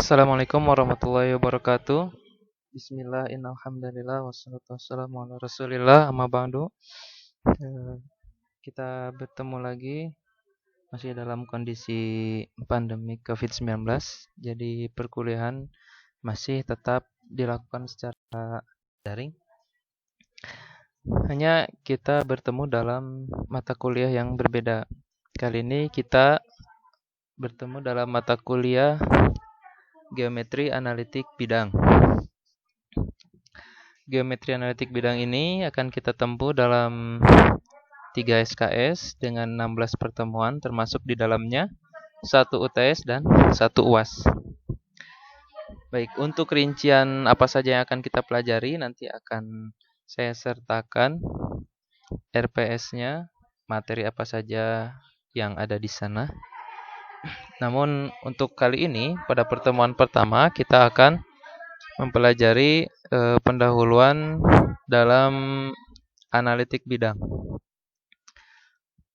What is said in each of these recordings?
Assalamualaikum warahmatullahi wabarakatuh. Bismillah, innalhamdulillah, wassalatu wassalamu ala rasulillah, amma ba'du. Eh, Kita bertemu lagi masih dalam kondisi pandemi COVID-19. Jadi perkuliahan masih tetap dilakukan secara daring. Hanya kita bertemu dalam mata kuliah yang berbeda. Kali ini kita bertemu dalam mata kuliah Geometri Analitik Bidang. Geometri analitik bidang ini akan kita tempuh dalam 3 SKS dengan 16 pertemuan termasuk di dalamnya 1 UTS dan 1 UAS. Baik, untuk rincian apa saja yang akan kita pelajari nanti akan saya sertakan RPS-nya, materi apa saja yang ada di sana. Namun untuk kali ini pada pertemuan pertama kita akan mempelajari pendahuluan dalam analitik bidang.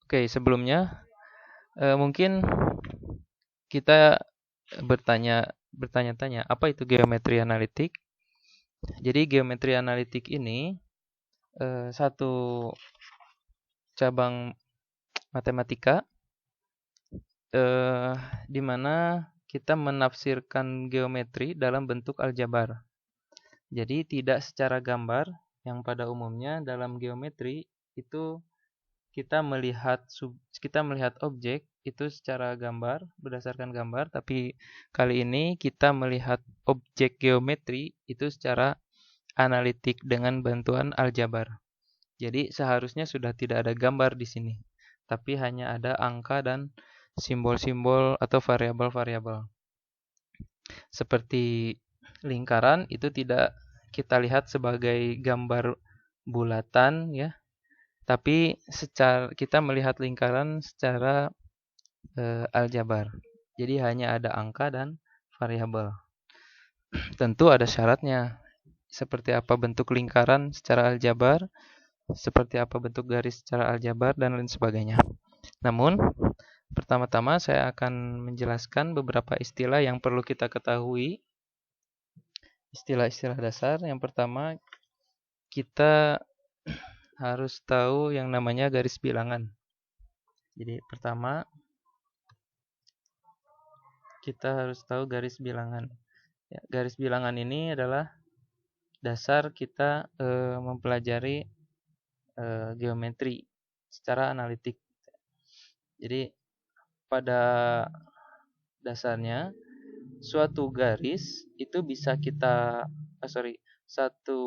Oke, sebelumnya mungkin kita bertanya-tanya apa itu geometri analitik. Jadi geometri analitik ini satu cabang matematika di mana kita menafsirkan geometri dalam bentuk aljabar. Jadi tidak secara gambar yang pada umumnya dalam geometri itu kita melihat objek itu secara gambar berdasarkan gambar, tapi kali ini kita melihat objek geometri itu secara analitik dengan bantuan aljabar. Jadi seharusnya sudah tidak ada gambar di sini, tapi hanya ada angka dan simbol-simbol atau variabel-variabel. Seperti lingkaran itu tidak kita lihat sebagai gambar bulatan ya, tapi kita melihat lingkaran secara aljabar. Jadi hanya ada angka dan variabel. Tentu ada syaratnya. Seperti apa bentuk lingkaran secara aljabar, seperti apa bentuk garis secara aljabar, dan lain sebagainya. Namun, pertama-tama saya akan menjelaskan beberapa istilah yang perlu kita ketahui. Istilah-istilah dasar. Yang pertama, kita harus tahu yang namanya garis bilangan. Jadi pertama, kita harus tahu garis bilangan. Ya, garis bilangan ini adalah dasar kita mempelajari geometri secara analitik. Jadi pada dasarnya suatu garis itu bisa satu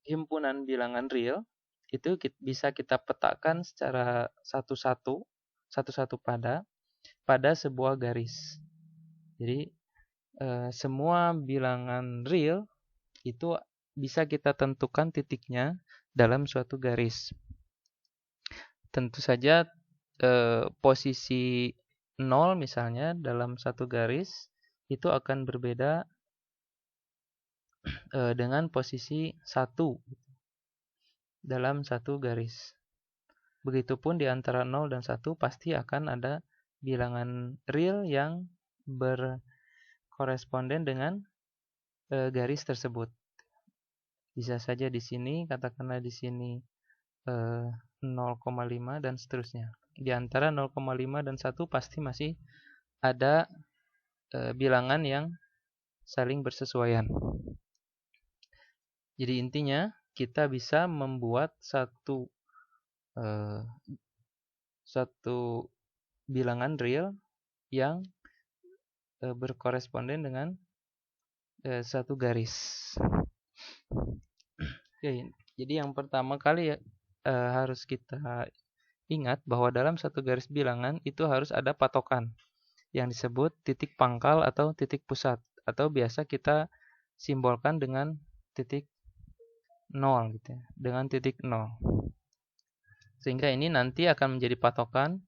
himpunan bilangan real itu bisa kita petakan secara satu-satu pada sebuah garis. Jadi semua bilangan real itu bisa kita tentukan titiknya dalam suatu garis. Tentu saja posisi 0 misalnya dalam satu garis itu akan berbeda dengan posisi 1 dalam satu garis. Begitupun di antara 0 dan 1 pasti akan ada bilangan real yang berkoresponden dengan garis tersebut. Bisa saja di sini, katakanlah di sini 0,5 dan seterusnya. Di antara 0,5 dan 1 pasti masih ada bilangan yang saling bersesuaian. Jadi intinya kita bisa membuat satu bilangan real yang berkoresponden dengan satu garis. Oke, jadi yang pertama kali harus kita ingat bahwa dalam satu garis bilangan itu harus ada patokan yang disebut titik pangkal atau titik pusat, atau biasa kita simbolkan dengan titik 0 gitu ya, dengan titik 0. Sehingga ini nanti akan menjadi patokan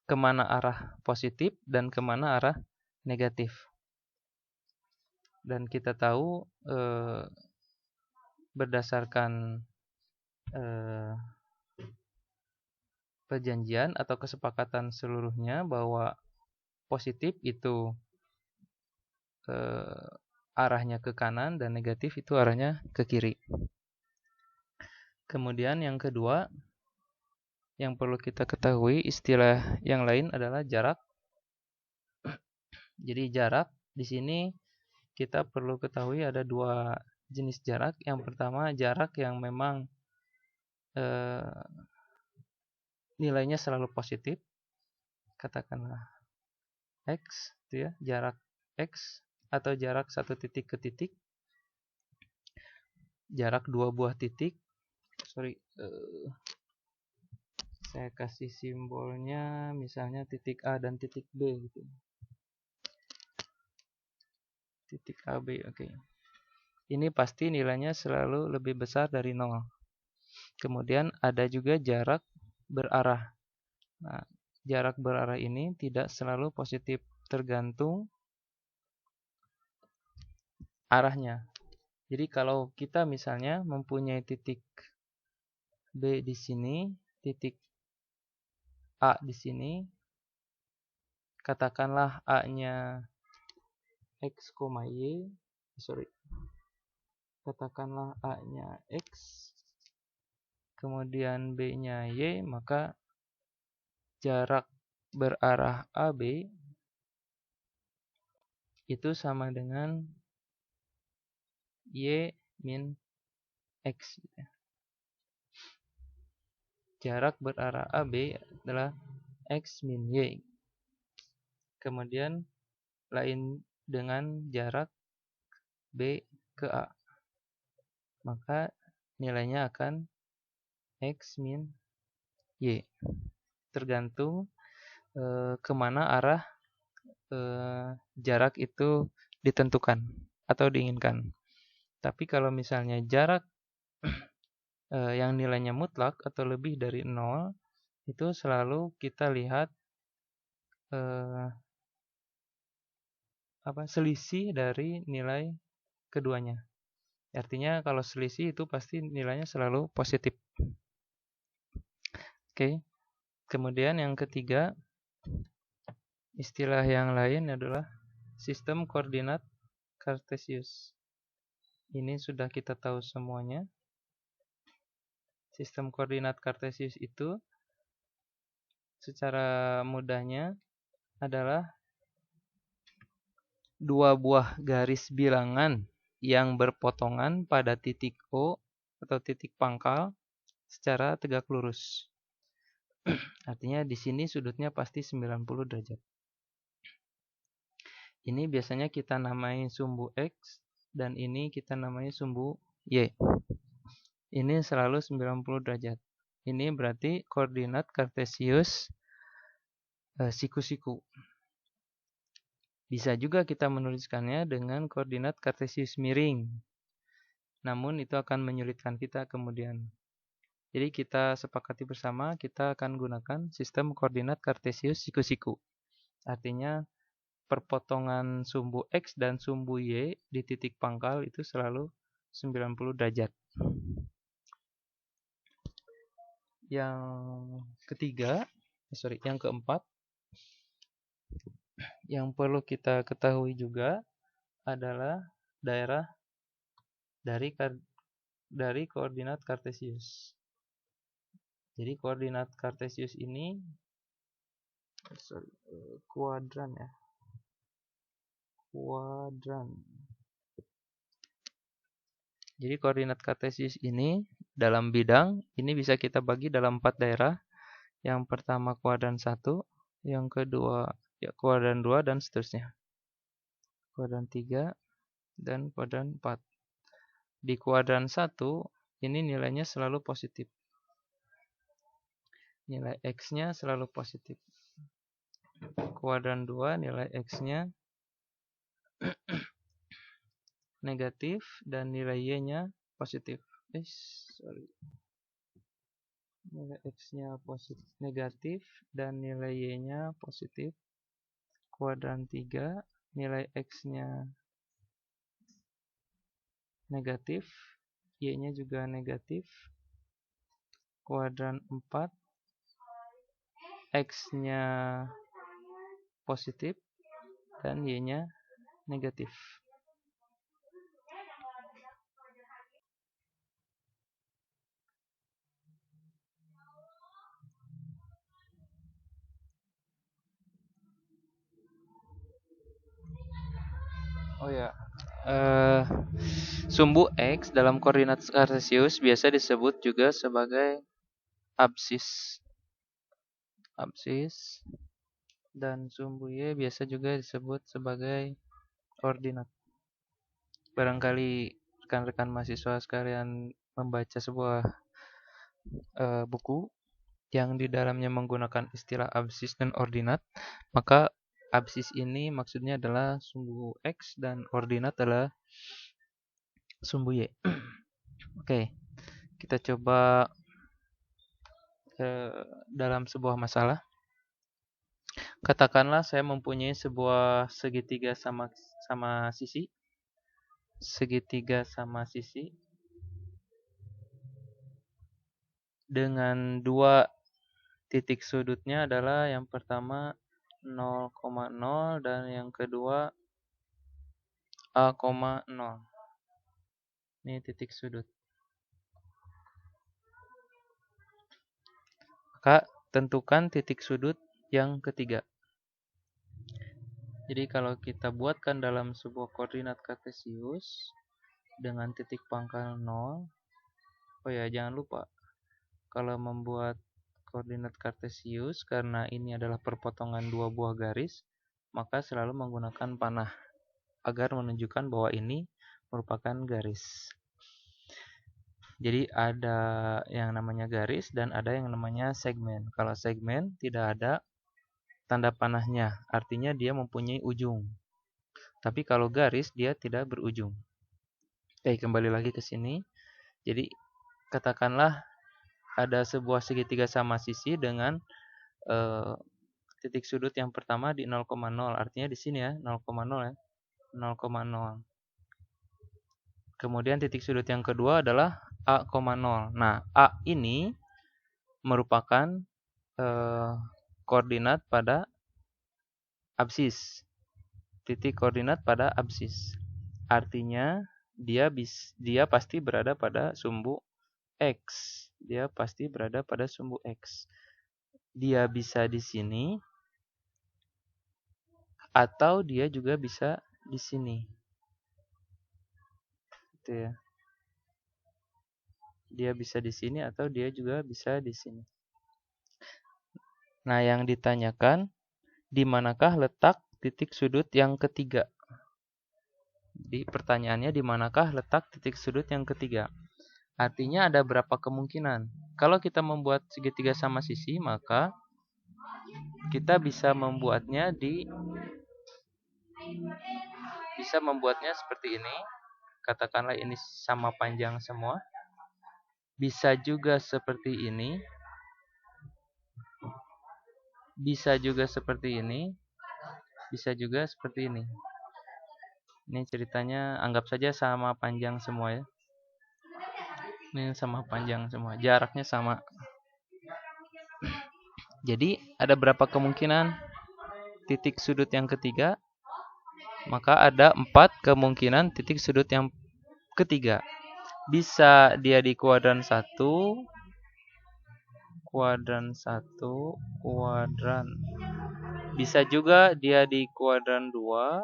kemana arah positif dan kemana arah negatif. Dan kita tahu berdasarkan perjanjian atau kesepakatan seluruhnya bahwa positif itu arahnya ke kanan dan negatif itu arahnya ke kiri. Kemudian yang kedua, yang perlu kita ketahui istilah yang lain adalah jarak. Jadi jarak di sini kita perlu ketahui ada dua jenis jarak. Yang pertama jarak yang memang nilainya selalu positif, katakanlah x, itu ya, jarak x atau jarak satu titik ke titik, jarak dua buah titik. Saya kasih simbolnya misalnya titik A dan titik B gitu. Titik AB, oke. Ini pasti nilainya selalu lebih besar dari 0. Kemudian ada juga jarak berarah. Nah, jarak berarah ini tidak selalu positif, tergantung arahnya. Jadi kalau kita misalnya mempunyai titik B di sini, titik A di sini, katakanlah A-nya X, Y, katakanlah A-nya X, kemudian B-nya Y, maka jarak berarah AB itu sama dengan Y min X. Jarak berarah AB adalah X min Y. Kemudian lain dengan jarak B ke A. Maka nilainya akan X min Y. Tergantung kemana arah jarak itu ditentukan atau diinginkan. Tapi kalau misalnya jarak yang nilainya mutlak atau lebih dari 0, itu selalu kita lihat selisih dari nilai keduanya. Artinya kalau selisih itu pasti nilainya selalu positif. Oke. Kemudian yang ketiga, istilah yang lain adalah sistem koordinat Kartesius. Ini sudah kita tahu semuanya. Sistem koordinat Kartesius itu secara mudahnya adalah dua buah garis bilangan yang berpotongan pada titik O atau titik pangkal secara tegak lurus. Artinya di sini sudutnya pasti 90 derajat. Ini biasanya kita namai sumbu X dan ini kita namai sumbu Y. Ini selalu 90 derajat. Ini berarti koordinat Kartesius siku-siku. Bisa juga kita menuliskannya dengan koordinat Kartesius miring. Namun itu akan menyulitkan kita kemudian. Jadi kita sepakati bersama kita akan gunakan sistem koordinat Kartesius siku-siku. Artinya perpotongan sumbu X dan sumbu Y di titik pangkal itu selalu 90 derajat. Yang keempat, yang perlu kita ketahui juga adalah daerah dari koordinat Kartesius. Jadi koordinat Kartesius ini kuadran ya. Jadi koordinat Kartesius ini dalam bidang ini bisa kita bagi dalam 4 daerah. Yang pertama kuadran 1, yang kedua ya kuadran 2 dan seterusnya. Kuadran 3 dan kuadran 4. Di kuadran 1 ini nilainya selalu positif. Nilai X-nya selalu positif. Kuadran 2 nilai X-nya negatif dan nilai Y-nya positif. Nilai X-nya positif, negatif dan nilai Y-nya positif. Kuadran 3 nilai X-nya negatif, Y-nya juga negatif. Kuadran 4 X-nya positif dan Y-nya negatif. Oh ya, sumbu X dalam koordinat kartesius biasa disebut juga sebagai absis. Absis. Dan sumbu Y biasa juga disebut sebagai koordinat. Barangkali rekan-rekan mahasiswa sekalian membaca sebuah buku yang di dalamnya menggunakan istilah absis dan ordinat, maka absis ini maksudnya adalah sumbu X dan ordinat adalah sumbu Y. Oke, kita coba dalam sebuah masalah. Katakanlah saya mempunyai sebuah segitiga sama sisi. Segitiga sama sisi dengan dua titik sudutnya adalah yang pertama 0,0 dan yang kedua A,0. Ini titik sudut. Maka tentukan titik sudut yang ketiga. Jadi kalau kita buatkan dalam sebuah koordinat kartesius dengan titik pangkal 0. Oh ya, jangan lupa kalau membuat koordinat kartesius, karena ini adalah perpotongan dua buah garis, maka selalu menggunakan panah agar menunjukkan bahwa ini merupakan garis. Jadi ada yang namanya garis dan ada yang namanya segmen. Kalau segmen tidak ada tanda panahnya, artinya dia mempunyai ujung. Tapi kalau garis dia tidak berujung. Oke, kembali lagi ke sini. Jadi katakanlah ada sebuah segitiga sama sisi dengan titik sudut yang pertama di 0,0. Artinya di sini ya, 0,0 ya. 0,0. Kemudian titik sudut yang kedua adalah A,0. Nah, A ini merupakan koordinat pada absis. Titik koordinat pada absis. Artinya dia pasti berada pada sumbu X. Dia pasti berada pada sumbu X. Dia bisa di sini atau dia juga bisa di sini. Gitu ya. Dia bisa di sini atau dia juga bisa di sini. Nah, yang ditanyakan, di manakah letak titik sudut yang ketiga? Di pertanyaannya, di manakah letak titik sudut yang ketiga? Artinya ada berapa kemungkinan? Kalau kita membuat segitiga sama sisi, maka kita bisa membuatnya seperti ini. Katakanlah ini sama panjang semua. Bisa juga seperti ini. Bisa juga seperti ini. Bisa juga seperti ini. Ini ceritanya anggap saja sama panjang semua ya. Ini sama panjang semua. Jaraknya sama. Jadi ada berapa kemungkinan titik sudut yang ketiga? Maka ada 4 kemungkinan titik sudut yang ketiga. Bisa dia di kuadran 1, kuadran. Bisa juga dia di kuadran 2,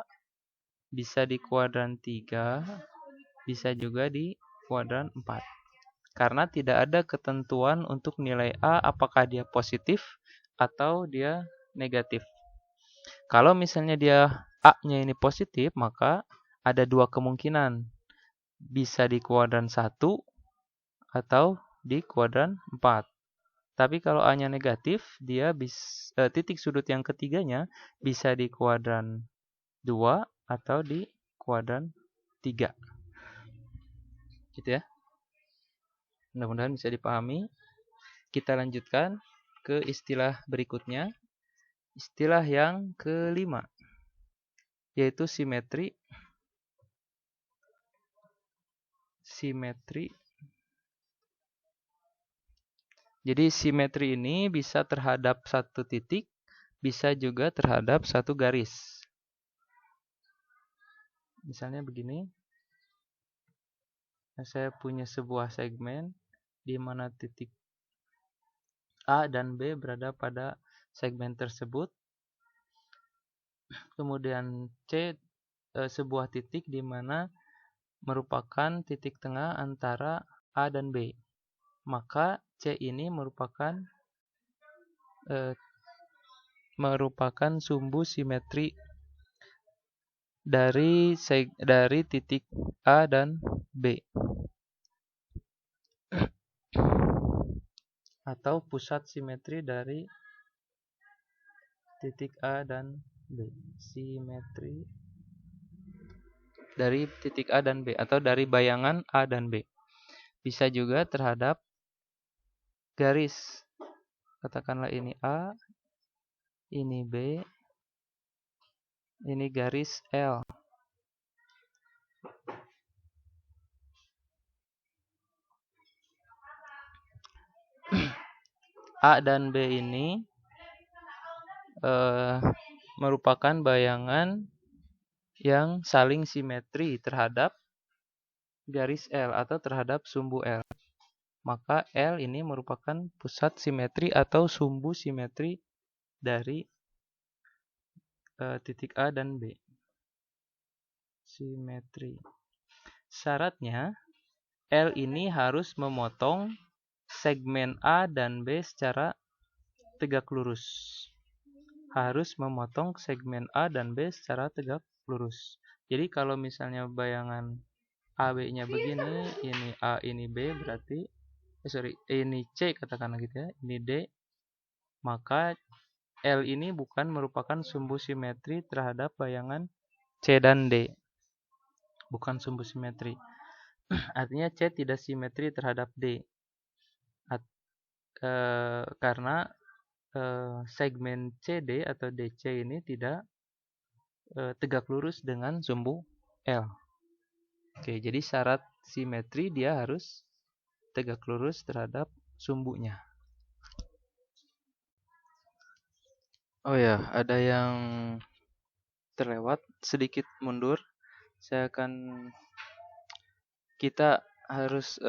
bisa di kuadran 3, bisa juga di kuadran 4. Karena tidak ada ketentuan untuk nilai A apakah dia positif atau dia negatif. Kalau misalnya dia A-nya ini positif, maka ada 2 kemungkinan. Bisa di kuadran 1 atau di kuadran 4. Tapi kalau A-nya negatif, dia titik sudut yang ketiganya bisa di kuadran 2 atau di kuadran 3. Gitu ya. Mudah-mudahan bisa dipahami. Kita lanjutkan ke istilah berikutnya. Istilah yang kelima, yaitu simetri. Simetri. Jadi simetri ini bisa terhadap satu titik, bisa juga terhadap satu garis. Misalnya begini, saya punya sebuah segmen di mana titik A dan B berada pada segmen tersebut. Kemudian C sebuah titik di mana merupakan titik tengah antara A dan B. Maka C ini merupakan sumbu simetri dari titik A dan B, atau pusat simetri dari titik A dan B. Simetri dari titik A dan B, atau dari bayangan A dan B. Bisa juga terhadap garis. Katakanlah ini A, ini B, ini garis L. A dan B ini merupakan bayangan yang saling simetri terhadap garis L atau terhadap sumbu L. Maka L ini merupakan pusat simetri atau sumbu simetri dari titik A dan B. Simetri. Syaratnya L ini harus memotong segmen A dan B secara tegak lurus. Harus memotong segmen A dan B secara tegak lurus. Jadi kalau misalnya bayangan AB-nya begini, ini A, ini B, berarti ini C katakanlah gitu ya, ini D, maka L ini bukan merupakan sumbu simetri terhadap bayangan C dan D. Bukan sumbu simetri. Artinya C tidak simetri terhadap D. Karena segmen CD atau DC ini tidak tegak lurus dengan sumbu L. Oke, jadi syarat simetri dia harus tegak lurus terhadap sumbunya. Oh ya, ada yang terlewat, sedikit mundur. Kita harus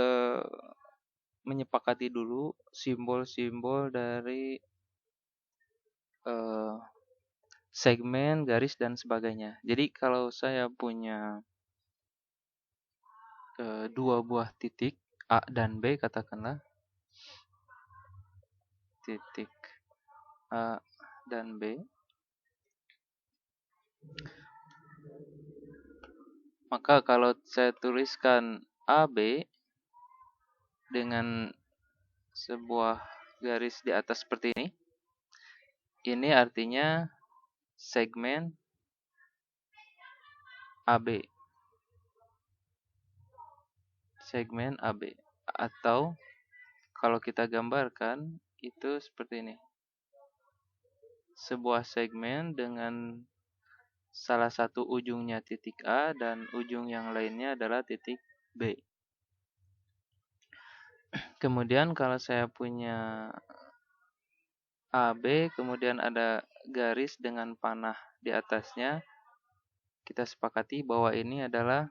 menyepakati dulu simbol-simbol dari segmen, garis, dan sebagainya. Jadi kalau saya punya dua buah titik A dan B, katakanlah titik A dan B, maka kalau saya tuliskan AB dengan sebuah garis di atas seperti ini artinya segmen AB. Segmen AB. Atau kalau kita gambarkan itu seperti ini. Sebuah segmen dengan salah satu ujungnya titik A dan ujung yang lainnya adalah titik B. Kemudian kalau saya punya AB, kemudian ada garis dengan panah di atasnya, kita sepakati bahwa ini adalah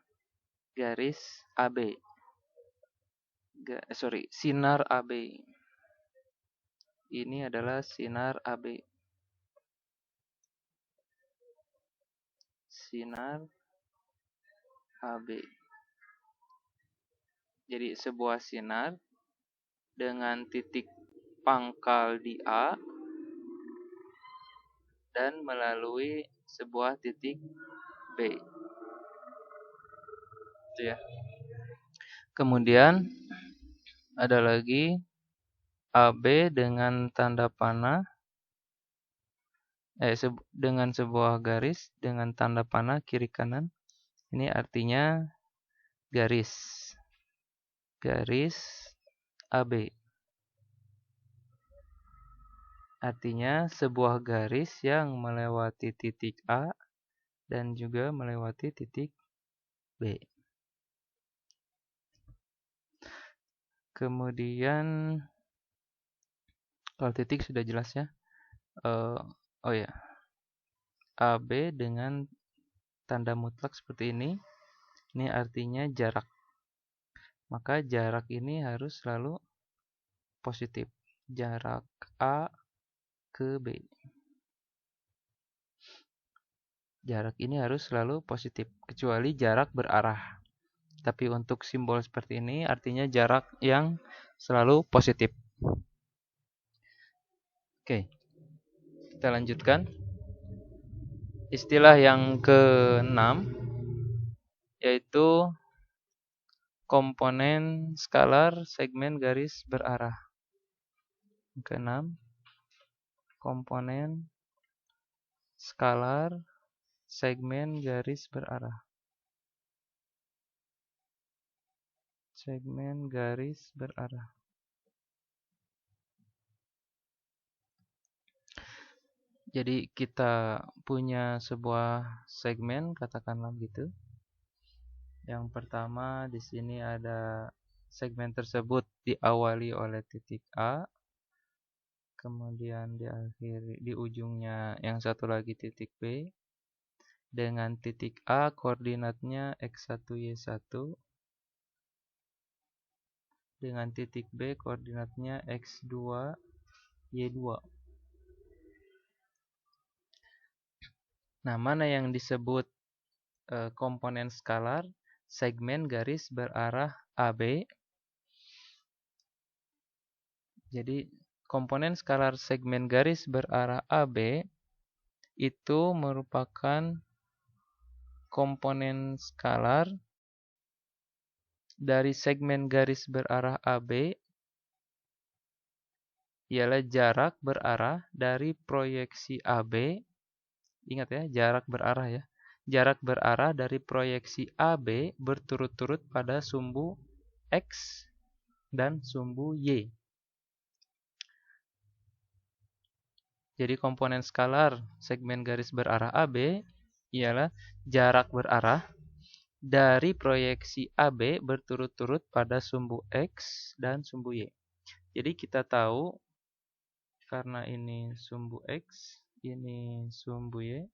garis AB. Sinar AB. Ini adalah sinar AB. Sinar AB. Jadi sebuah sinar dengan titik pangkal di A dan melalui sebuah titik B. Itu ya. Kemudian ada lagi AB dengan tanda panah dengan sebuah garis dengan tanda panah kiri kanan. Ini artinya garis AB. Artinya sebuah garis yang melewati titik A dan juga melewati titik B. Kemudian kalau titik sudah jelas ya. AB dengan tanda mutlak seperti ini artinya jarak. Maka jarak ini harus selalu positif. Jarak A ke B. Jarak ini harus selalu positif, kecuali jarak berarah. Tapi untuk simbol seperti ini artinya jarak yang selalu positif. Oke, kita lanjutkan. Istilah yang ke-6 yaitu komponen skalar segmen garis berarah. Yang ke-6, komponen skalar segmen garis berarah. Segmen garis berarah. Jadi kita punya sebuah segmen, katakanlah gitu. Yang pertama di sini ada segmen tersebut diawali oleh titik A, kemudian di ujungnya yang satu lagi titik B. Dengan titik A koordinatnya x1 y1, dengan titik B koordinatnya x2 y2. Nah, mana yang disebut komponen skalar segmen garis berarah AB? Jadi komponen skalar segmen garis berarah AB itu merupakan komponen skalar dari segmen garis berarah AB, ialah jarak berarah dari proyeksi AB. Ingat ya, jarak berarah ya. Jarak berarah dari proyeksi AB berturut-turut pada sumbu X dan sumbu Y. Jadi komponen skalar segmen garis berarah AB ialah jarak berarah dari proyeksi AB berturut-turut pada sumbu X dan sumbu Y. Jadi kita tahu karena ini sumbu X, ini sumbu Y,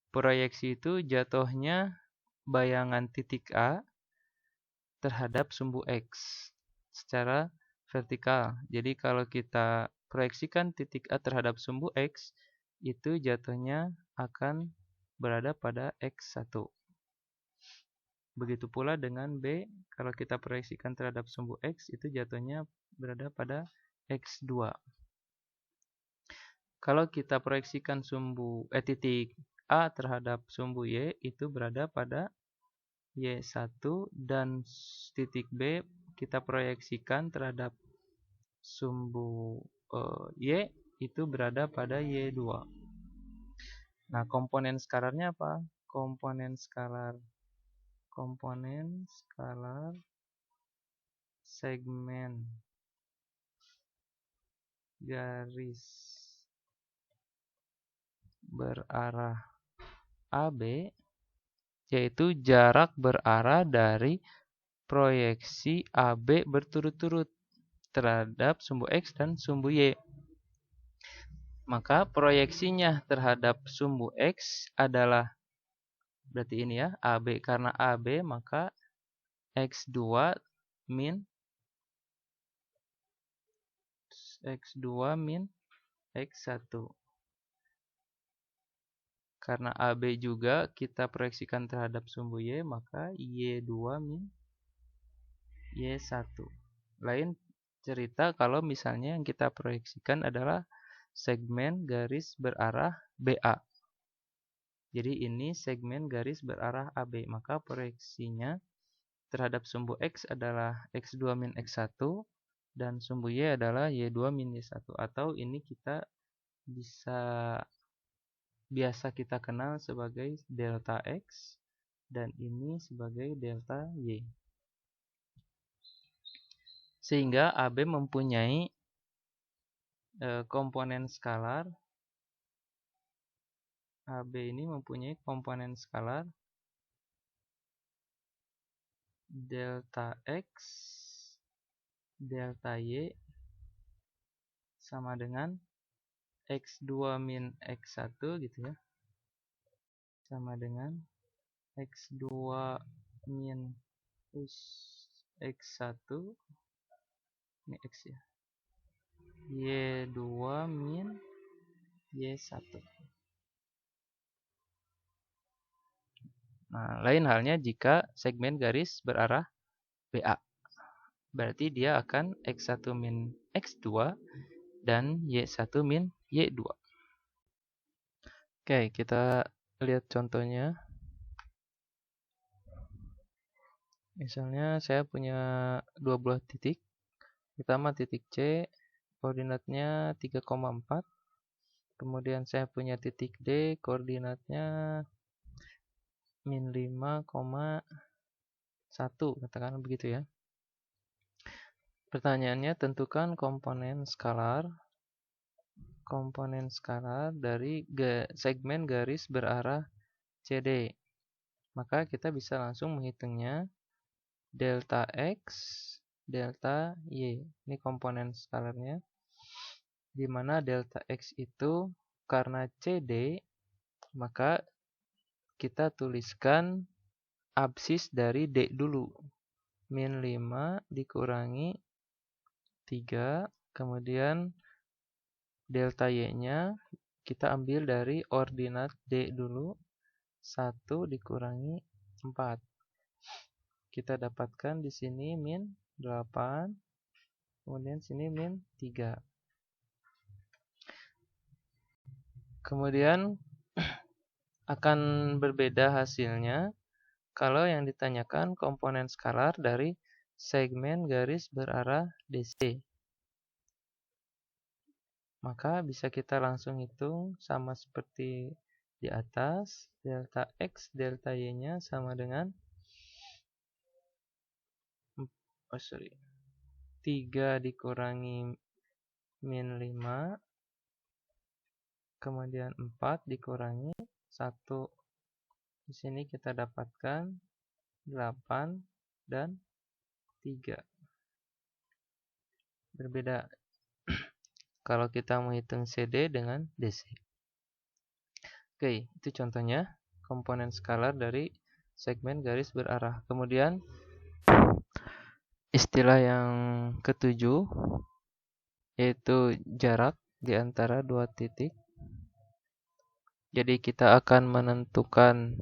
proyeksi itu jatuhnya bayangan titik A terhadap sumbu X secara vertikal. Jadi kalau kita proyeksikan titik A terhadap sumbu X, itu jatuhnya akan berada pada X1. Begitu pula dengan B, kalau kita proyeksikan terhadap sumbu X, itu jatuhnya berada pada X2. Kalau kita proyeksikan titik A terhadap sumbu Y, itu berada pada Y1, dan titik B kita proyeksikan terhadap sumbu Y, itu berada pada Y2. Nah, komponen skalarnya apa? Komponen skalar segmen garis berarah AB yaitu jarak berarah dari proyeksi AB berturut-turut terhadap sumbu X dan sumbu Y. Maka proyeksinya terhadap sumbu X adalah, berarti ini ya, AB. Karena AB maka X2 min X1. Karena AB juga kita proyeksikan terhadap sumbu Y, maka Y2 min Y1. Lain cerita kalau misalnya yang kita proyeksikan adalah segmen garis berarah BA. Jadi ini segmen garis berarah AB, maka proyeksinya terhadap sumbu X adalah X2 min X1 dan sumbu Y adalah Y2 min Y1. Atau ini kita biasa kita kenal sebagai delta X dan ini sebagai delta Y. Sehingga AB mempunyai komponen skalar. AB ini mempunyai komponen skalar delta X, delta Y sama dengan X2 min X1 gitu ya. sama dengan X2 min X1, ini X ya, Y2 min Y1. Nah, lain halnya jika segmen garis berarah BA. Berarti dia akan X1 min X2 dan Y1 min Y2. Oke, kita lihat contohnya. Misalnya saya punya dua buah titik. Pertama titik C, koordinatnya 3,4. Kemudian saya punya titik D, koordinatnya min 5,1, katakan begitu ya. Pertanyaannya, tentukan komponen skalar dari segmen garis berarah CD. Maka kita bisa langsung menghitungnya. Delta X, delta Y. Ini komponen skalarnya. Di mana delta X itu karena CD, maka kita tuliskan absis dari D dulu. Min 5 dikurangi 3, kemudian delta Y-nya kita ambil dari ordinat D dulu, 1 dikurangi 4. Kita dapatkan di sini min 8, kemudian sini min 3. Kemudian akan berbeda hasilnya kalau yang ditanyakan komponen skalar dari segmen garis berarah DC. Maka bisa kita langsung hitung sama seperti di atas. Delta X, delta Y-nya sama dengan 3 dikurangi min 5, kemudian 4 dikurangi 1. Di sini kita dapatkan 8 dan 3. Berbeda kalau kita menghitung CD dengan DC. Oke, itu contohnya komponen skalar dari segmen garis berarah. Kemudian istilah yang ketujuh yaitu jarak di antara dua titik. Jadi kita akan menentukan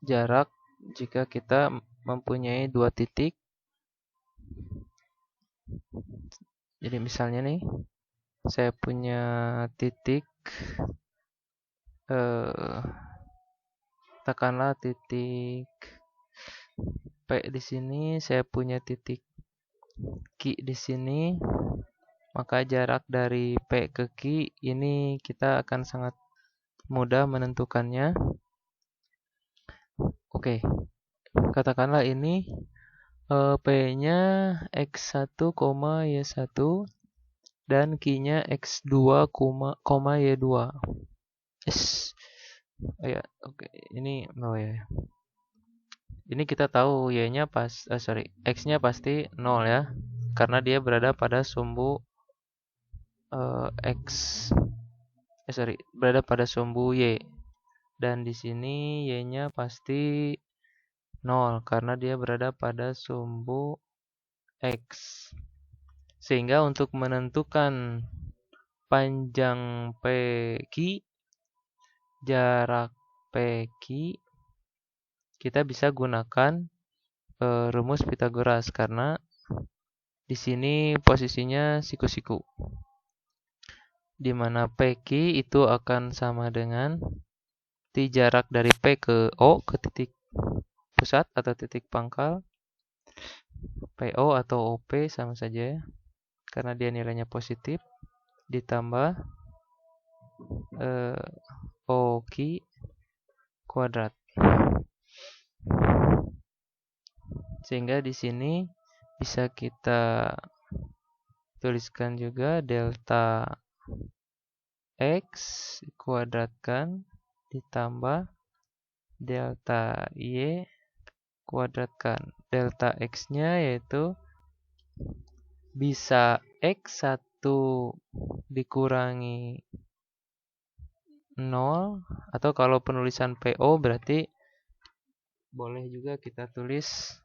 jarak jika kita mempunyai dua titik. Jadi misalnya nih, saya punya titik, katakanlah titik P di sini, saya punya titik Q di sini, maka jarak dari P ke Q ini kita akan sangat mudah menentukannya. Oke, katakanlah ini P-nya X1, Y1 dan Q-nya X2, Y2. Ya, oke. Ini ya. Ini kita tahu Y-nya X-nya pasti 0 ya. Karena dia berada pada sumbu berada pada sumbu Y. Dan di sini Y-nya pasti 0 karena dia berada pada sumbu X. Sehingga untuk menentukan panjang PQ, jarak PQ, kita bisa gunakan rumus Pythagoras karena di sini posisinya siku-siku. Di mana PQ itu akan sama dengan jarak dari P ke O, ke titik pusat atau titik pangkal. PO atau OP sama saja ya, karena dia nilainya positif, ditambah OQ kuadrat. Sehingga di sini bisa kita tuliskan juga delta X kuadratkan ditambah delta Y kuadratkan. Delta X-nya yaitu bisa X1 dikurangi 0, atau kalau penulisan PO berarti boleh juga kita tulis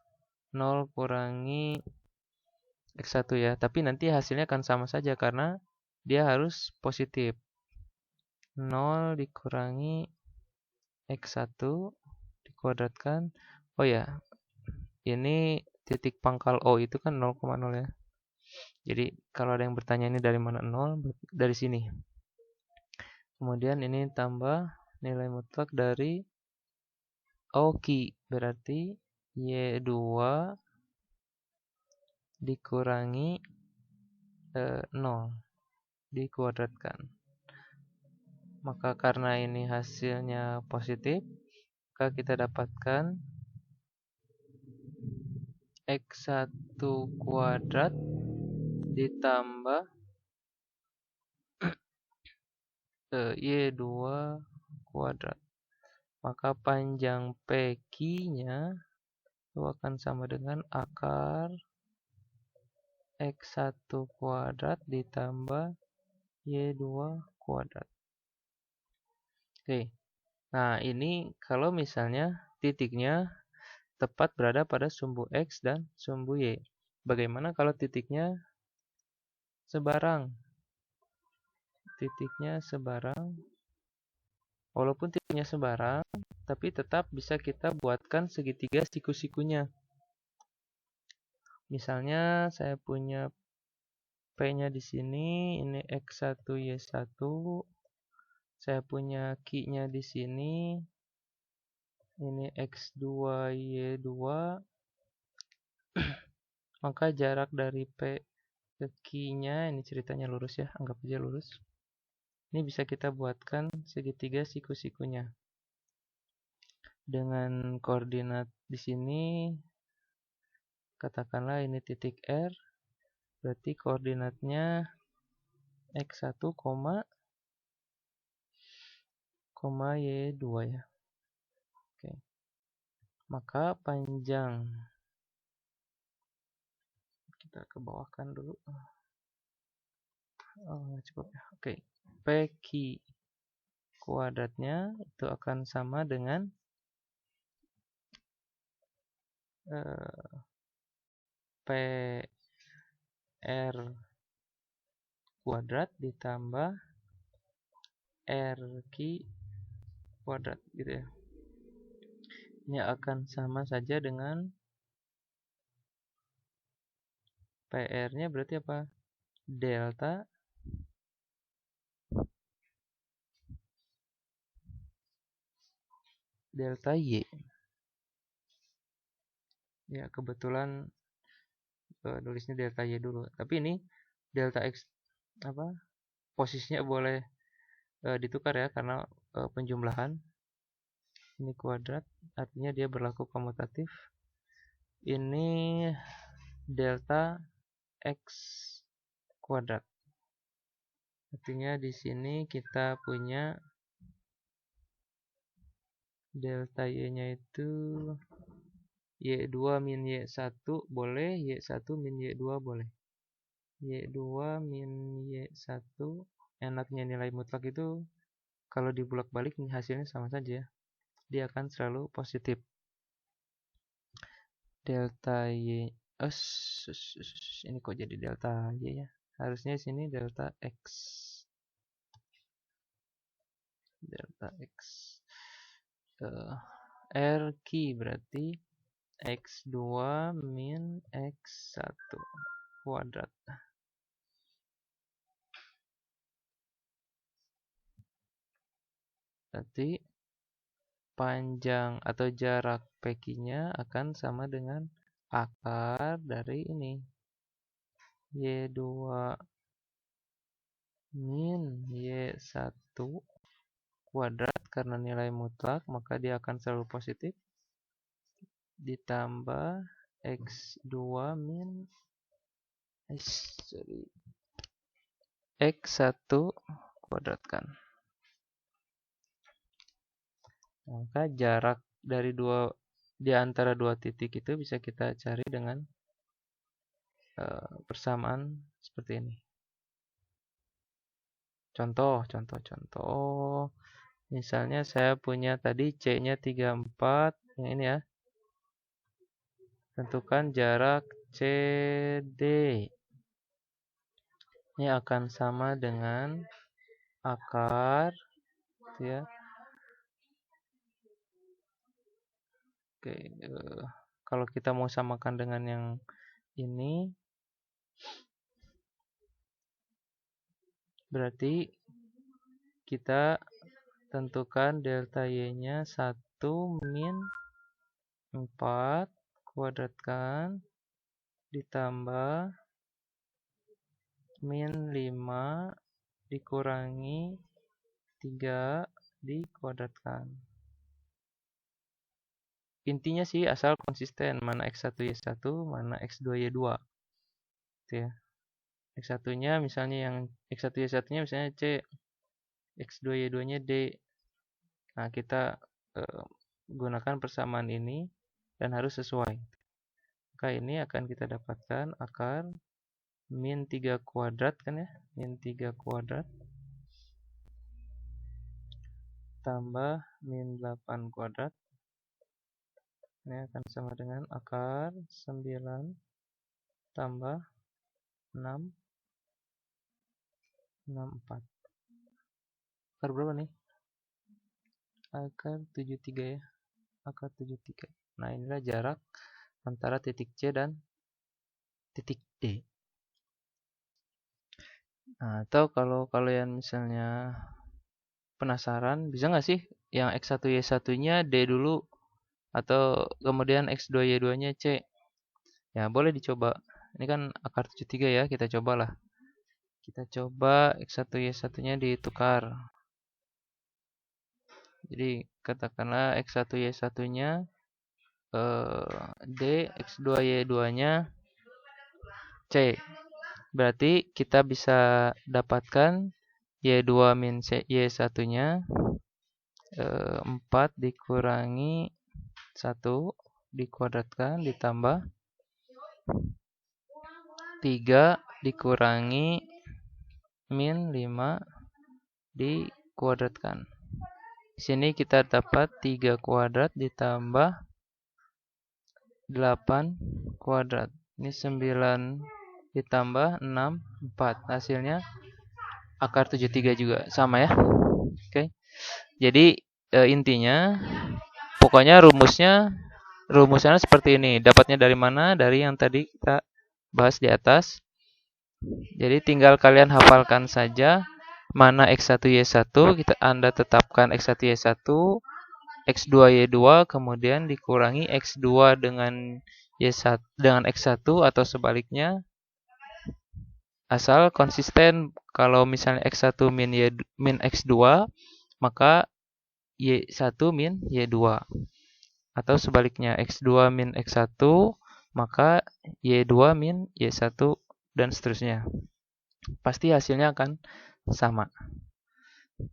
0 kurangi X1 ya. Tapi nanti hasilnya akan sama saja karena dia harus positif. 0 dikurangi X1 dikuadratkan. Oh ya, ini titik pangkal O itu kan 0,0 ya. Jadi kalau ada yang bertanya ini dari mana 0, dari sini. Kemudian ini tambah nilai mutlak dari Oki, berarti Y2 dikurangi 0 dikuadratkan. Maka karena ini hasilnya positif, maka kita dapatkan X1 kuadrat ditambah Y2 kuadrat. Maka panjang PQ-nya itu akan sama dengan akar X1 kuadrat ditambah Y2 kuadrat. Oke. Nah, ini kalau misalnya titiknya tepat berada pada sumbu X dan sumbu Y. Bagaimana kalau titiknya sebarang? Titiknya sebarang. Walaupun titiknya sebarang, tapi tetap bisa kita buatkan segitiga siku-sikunya. Misalnya saya punya P-nya di sini, ini X1, Y1. Saya punya Q-nya di sini, ini X2, Y2. Maka jarak dari P ke Q-nya, ini ceritanya lurus ya, anggap aja lurus. Ini bisa kita buatkan segitiga siku-sikunya. Dengan koordinat di sini, katakanlah ini titik R, berarti koordinatnya X1, Y2 ya. Oke. Maka panjang, kita ke bawahkan dulu. Oh, cukup ya. Oke. PQ kuadratnya itu akan sama dengan PR kuadrat ditambah RQ kuadrat gitu ya. Ini akan sama saja dengan PR-nya berarti apa? Delta Y. Ya, kebetulan tulisnya delta Y dulu. Tapi ini delta X apa? Posisinya boleh ditukar ya karena penjumlahan. Ini kuadrat, artinya dia berlaku komutatif. Ini delta X kuadrat. Artinya di sini kita punya delta Y-nya itu Y2 min Y1 boleh, Y1 min Y2 boleh. Y2 min Y1, enaknya nilai mutlak itu kalau dibulak-balik hasilnya sama saja. Dia akan selalu positif. Delta Y, ini kok jadi delta Y ya? Harusnya sini delta X. Delta X. RQ berarti X2 min X1 kuadrat. Berarti panjang atau jarak PQ-nya akan sama dengan akar dari ini. Y2 min Y1 kuadrat karena nilai mutlak maka dia akan selalu positif ditambah X2 min X1 kuadratkan. Maka jarak dari di antara dua titik itu bisa kita cari dengan persamaan seperti ini. Contoh. Misalnya saya punya tadi C-nya 34, yang ini ya. Tentukan jarak CD. Ini akan sama dengan akar, gitu ya. Oke, kalau kita mau samakan dengan yang ini, berarti kita tentukan delta Y-nya 1 min 4 kuadratkan ditambah min 5 dikurangi 3 dikuadratkan. Intinya sih asal konsisten, mana X1 Y1, mana X2 Y2. Gitu ya. X1-nya misalnya yang X1 Y1-nya misalnya C, X2 Y2-nya D. Nah, kita gunakan persamaan ini dan harus sesuai. Maka ini akan kita dapatkan akar min 3 kuadrat kan ya, min 3 kuadrat tambah min 8 kuadrat. Ini akan sama dengan akar 9 tambah 6, 64. Akar berapa nih? Akar 73 ya. Akar 73. Nah, inilah jarak antara titik C dan titik D. Nah, atau kalau kalian misalnya penasaran, bisa nggak sih yang X1 Y1-nya D dulu atau kemudian X2 Y2-nya C? Ya, boleh dicoba. Ini kan akar 73 ya, kita cobalah. Kita coba X1 Y1-nya ditukar. Jadi katakanlah X1 Y1-nya D, X2 Y2-nya C. Berarti kita bisa dapatkan Y2 min Y1-nya 4 dikurangi 1 dikuadratkan ditambah 3 dikurangi min 5 dikuadratkan. Di sini kita dapat 3 kuadrat ditambah 8 kuadrat. Ini 9 ditambah 6, 4. Hasilnya akar 73 juga. Sama ya. Oke. Jadi intinya, pokoknya rumusnya seperti ini. Dapatnya dari mana? Dari yang tadi kita bahas di atas. Jadi tinggal kalian hafalkan saja mana X1 Y1, Anda tetapkan X1 Y1, X2 Y2, kemudian dikurangi X2 dengan Y1 dengan X1 atau sebaliknya. Asal konsisten, kalau misalnya X1 min X2, maka Y1 min Y2. Atau sebaliknya X2 min X1, maka Y2 min Y1 dan seterusnya. Pasti hasilnya akan sama.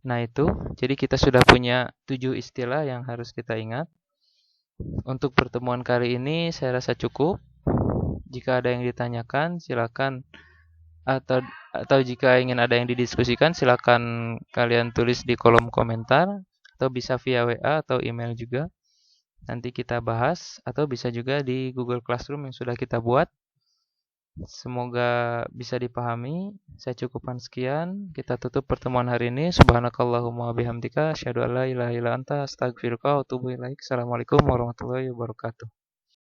Nah itu, jadi kita sudah punya 7 istilah yang harus kita ingat. Untuk pertemuan kali ini saya rasa cukup. Jika ada yang ditanyakan, silakan. Atau jika ingin ada yang didiskusikan, silakan kalian tulis di kolom komentar. Atau bisa via WA atau email juga. Nanti kita bahas. Atau bisa juga di Google Classroom yang sudah kita buat. Semoga bisa dipahami. Saya cukupkan sekian. Kita tutup pertemuan hari ini. Subhanakallahumma bihamdika asyhadu an la ilaha illa anta astaghfiruka wa atubu ilaik. Assalamualaikum warahmatullahi wabarakatuh.